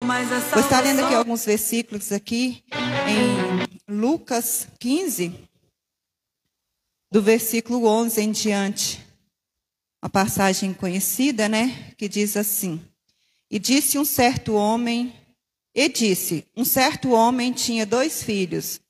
Vou estar lendo aqui alguns versículos aqui em Lucas 15, do versículo 11 em diante. Uma passagem conhecida, né? Que diz assim: um certo homem tinha 2 filhos.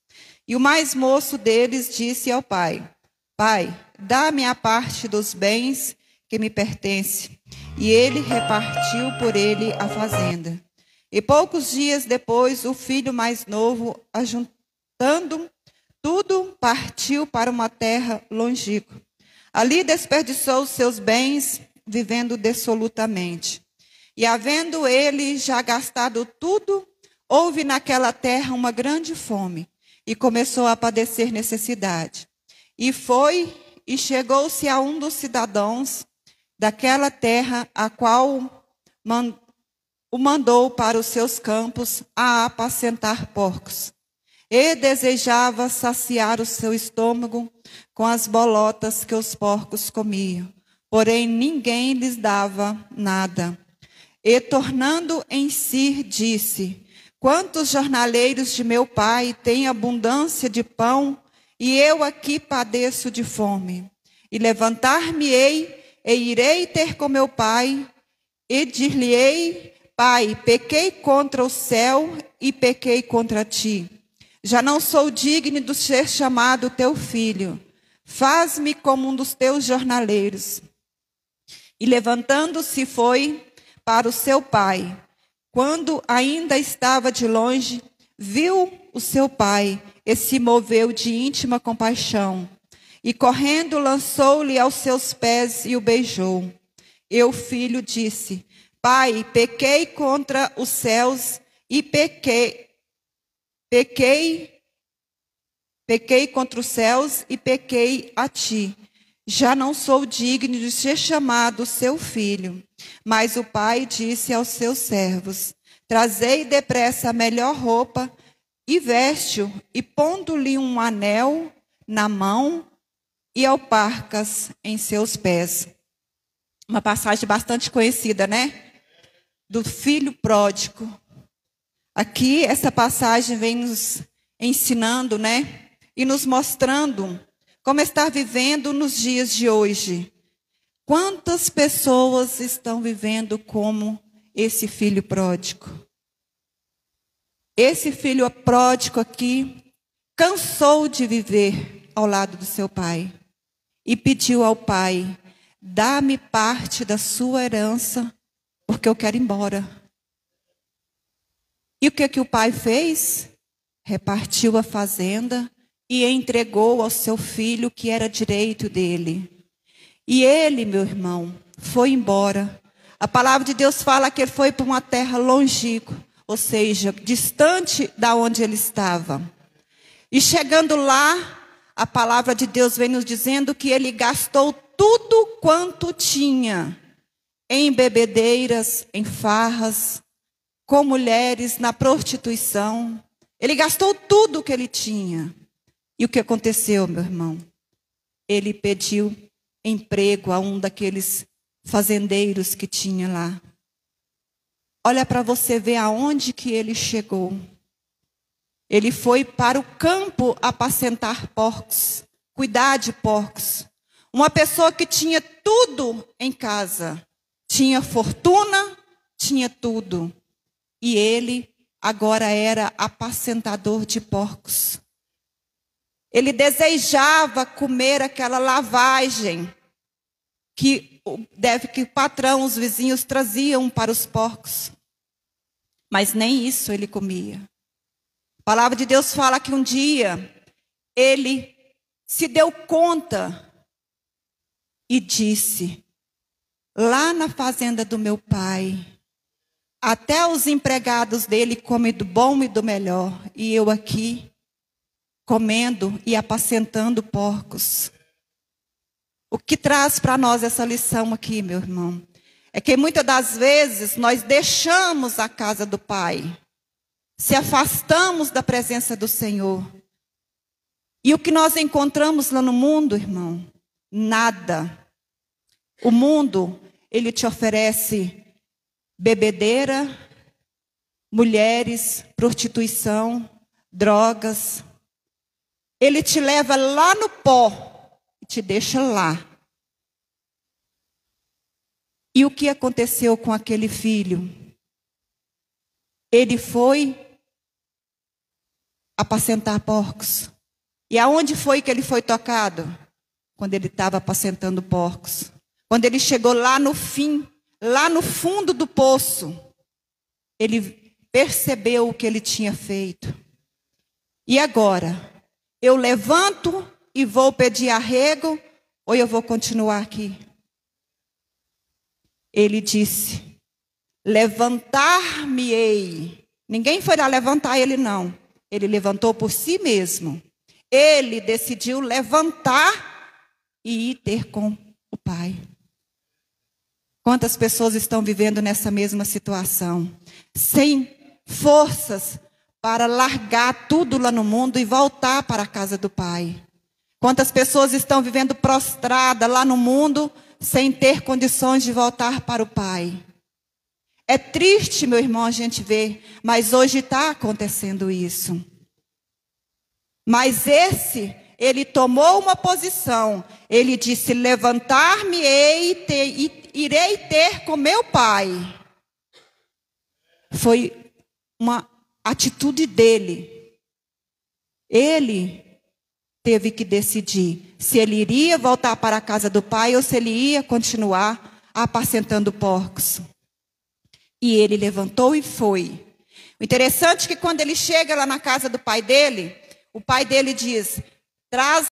E o mais moço deles disse ao pai: Pai, dá-me a parte dos bens que me pertence. E ele repartiu por ele a fazenda. E poucos dias depois, o filho mais novo, ajuntando tudo, partiu para uma terra longínqua. Ali desperdiçou os seus bens, vivendo dissolutamente. E havendo ele já gastado tudo, houve naquela terra uma grande fome, e começou a padecer necessidade. E foi e chegou-se a um dos cidadãos daquela terra, a qual o mandou para os seus campos a apacentar porcos. E desejava saciar o seu estômago com as bolotas que os porcos comiam. Porém, ninguém lhes dava nada. E, tornando em si, disse: Quantos jornaleiros de meu pai têm abundância de pão, e eu aqui padeço de fome? E levantar-me-ei, e irei ter com meu pai, e dir-lhe-ei: Pai, pequei contra o céu e pequei contra ti. Já não sou digno de ser chamado teu filho. Faz-me como um dos teus jornaleiros. E levantando-se foi para o seu pai. Quando ainda estava de longe, viu o seu pai e se moveu de íntima compaixão. E correndo lançou-lhe aos seus pés e o beijou. E o filho disse: Pai, pequei contra os céus e pequei contra os céus e pequei a ti. Já não sou digno de ser chamado seu filho. Mas o pai disse aos seus servos: Trazei depressa a melhor roupa e veste-o, e pondo-lhe um anel na mão e alparcas em seus pés. Uma passagem bastante conhecida, né? Do filho pródigo. Aqui, essa passagem vem nos ensinando, né? E nos mostrando como estar vivendo nos dias de hoje. Quantas pessoas estão vivendo como esse filho pródigo? Esse filho pródigo aqui cansou de viver ao lado do seu pai e pediu ao pai: dá-me parte da sua herança, porque eu quero ir embora. E o que o pai fez? Repartiu a fazenda e entregou ao seu filho, que era direito dele. E ele, meu irmão, foi embora. A palavra de Deus fala que ele foi para uma terra longínqua, ou seja, distante da onde ele estava. E chegando lá, a palavra de Deus vem nos dizendo que ele gastou tudo quanto tinha em bebedeiras, em farras, com mulheres, na prostituição. Ele gastou tudo o que ele tinha. E o que aconteceu, meu irmão? Ele pediu emprego a um daqueles fazendeiros que tinha lá. Olha para você ver aonde que ele chegou. Ele foi para o campo apacentar porcos, cuidar de porcos. Uma pessoa que tinha tudo em casa. Tinha fortuna, tinha tudo. E ele agora era apacentador de porcos. Ele desejava comer aquela lavagem que o patrão, os vizinhos traziam para os porcos. Mas nem isso ele comia. A palavra de Deus fala que um dia ele se deu conta e disse: lá na fazenda do meu pai, até os empregados dele comem do bom e do melhor, e eu aqui comendo e apacentando porcos. O que traz para nós essa lição aqui, meu irmão, é que muitas das vezes nós deixamos a casa do Pai, se afastamos da presença do Senhor. E o que nós encontramos lá no mundo, irmão? Nada. O mundo, ele te oferece bebedeira, mulheres, prostituição, drogas. Ele te leva lá no pó e te deixa lá. E o que aconteceu com aquele filho? Ele foi apacentar porcos. E aonde foi que ele foi tocado? Quando ele estava apacentando porcos. Quando ele chegou lá no fim, lá no fundo do poço, ele percebeu o que ele tinha feito. E agora? Eu levanto e vou pedir arrego, ou eu vou continuar aqui? Ele disse: levantar-me-ei. Ninguém foi lá levantar ele, não. Ele levantou por si mesmo. Ele decidiu levantar e ir ter com o Pai. Quantas pessoas estão vivendo nessa mesma situação? Sem forças para largar tudo lá no mundo e voltar para a casa do Pai. Quantas pessoas estão vivendo prostradas lá no mundo sem ter condições de voltar para o Pai. É triste, meu irmão, a gente ver, mas hoje está acontecendo isso. Mas ele tomou uma posição. Ele disse: levantar-me-ei e irei ter com meu Pai. Foi uma atitude dele. Ele teve que decidir se ele iria voltar para a casa do Pai ou se ele ia continuar apacentando porcos. E ele levantou e foi. O interessante é que quando ele chega lá na casa do pai dele, o pai dele diz: traz